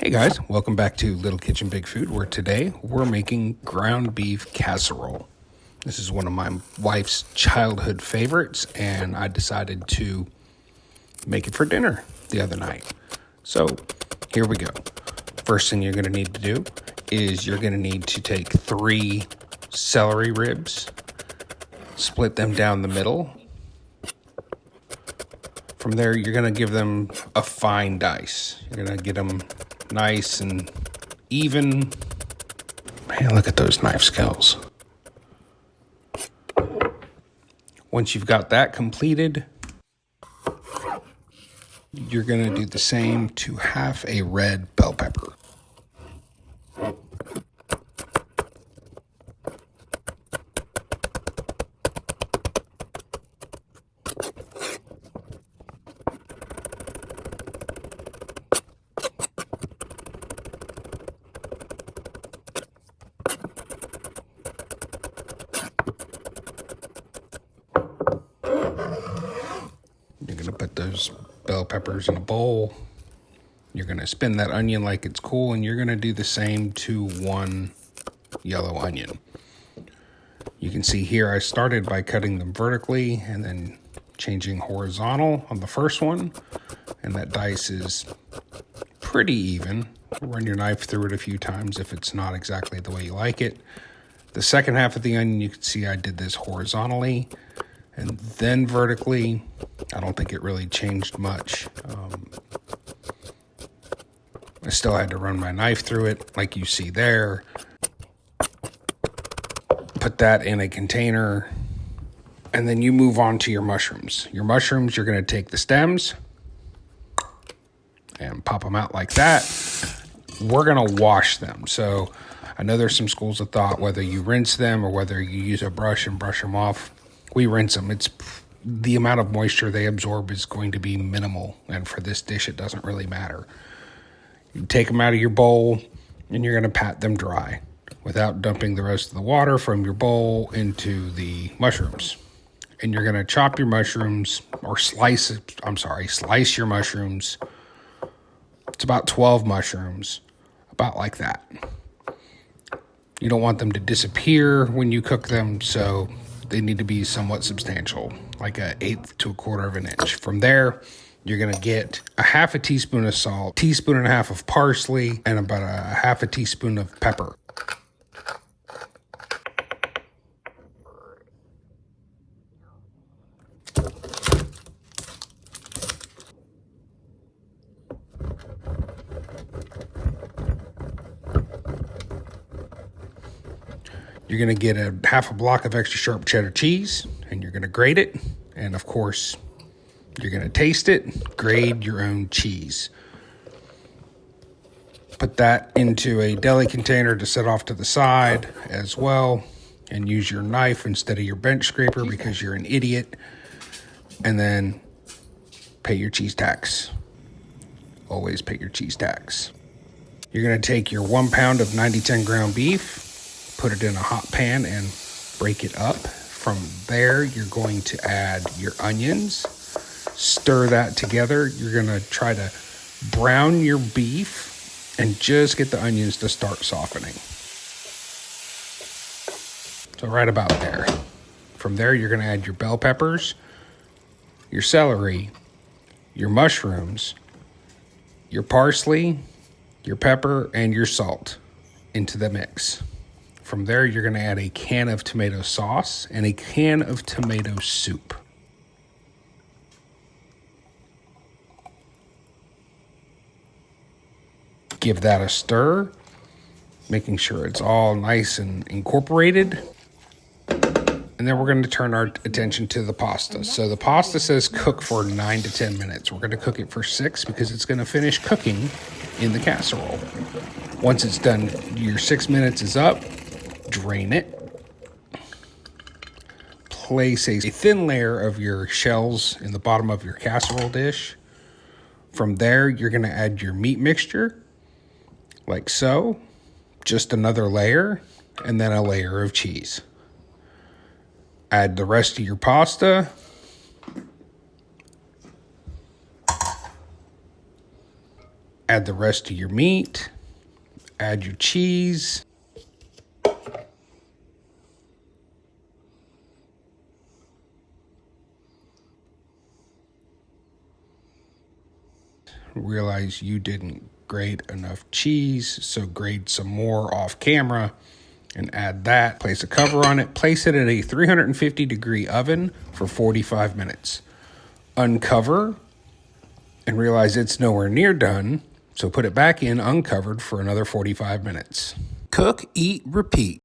Hey guys, welcome back to Little Kitchen Big Food, where today we're making ground beef casserole. This is one of my wife's childhood favorites, and I decided to make it for dinner the other night. So here we go. First thing you're going to need to do is you're going to need to take 3 celery ribs, split them down the middle. From there, you're going to give them a fine dice. You're going to get them nice and even. Man, look at those knife skills. Once you've got that completed, you're going to do the same to half a red bell pepper. You're going to put those bell peppers in a bowl. You're going to spin that onion like it's cool, and you're going to do the same to 1 yellow onion. You can see here I started by cutting them vertically and then changing horizontal on the first one, and that dice is pretty even. Run your knife through it a few times if it's not exactly the way you like it. The second half of the onion, you can see I did this horizontally and then vertically. I don't think it really changed much. I still had to run my knife through it like you see there. Put that in a container, and then you move on to your mushrooms. Your mushrooms, you're going to take the stems and pop them out like that. We're going to wash them. So I know there's some schools of thought whether you rinse them or whether you use a brush and brush them off. We rinse them. It's the amount of moisture they absorb is going to be minimal, and for this dish it doesn't really matter. You take them out of your bowl and you're going to pat them dry without dumping the rest of the water from your bowl into the mushrooms. And you're going to chop your mushrooms, or slice your mushrooms. It's about 12 mushrooms, about like that. You don't want them to disappear when you cook them, so they need to be somewhat substantial, like 1/8 to 1/4 of an inch. From there, you're going to get a half a teaspoon of salt, 1.5 teaspoons of parsley, and about a half a teaspoon of pepper. You're going to get a half a block of extra sharp cheddar cheese, and you're going to grate it. And of course, you're going to taste it, grade your own cheese. Put that into a deli container to set off to the side as well, and use your knife instead of your bench scraper because you're an idiot. And then pay your cheese tax. Always pay your cheese tax. You're going to take your 1 pound of 90-10 ground beef, put it in a hot pan and break it up. From there, you're going to add your onions, stir that together. You're going to try to brown your beef and just get the onions to start softening. So right about there. From there, you're going to add your bell peppers, your celery, your mushrooms, your parsley, your pepper, and your salt into the mix. From there, you're going to add a can of tomato sauce and a can of tomato soup. Give that a stir, making sure it's all nice and incorporated. And then we're going to turn our attention to the pasta. So the pasta says cook for 9 to 10 minutes. We're going to cook it for 6 because it's going to finish cooking in the casserole. Once it's done, your 6 minutes is up. Drain it. Place a thin layer of your shells in the bottom of your casserole dish. From there, you're going to add your meat mixture, like so. Just another layer, and then a layer of cheese. Add the rest of your pasta. Add the rest of your meat. Add your cheese. Realize you didn't grate enough cheese, so grate some more off camera and add that. Place a cover on it. Place it in a 350-degree oven for 45 minutes. Uncover and realize it's nowhere near done, so put it back in uncovered for another 45 minutes. Cook, eat, repeat.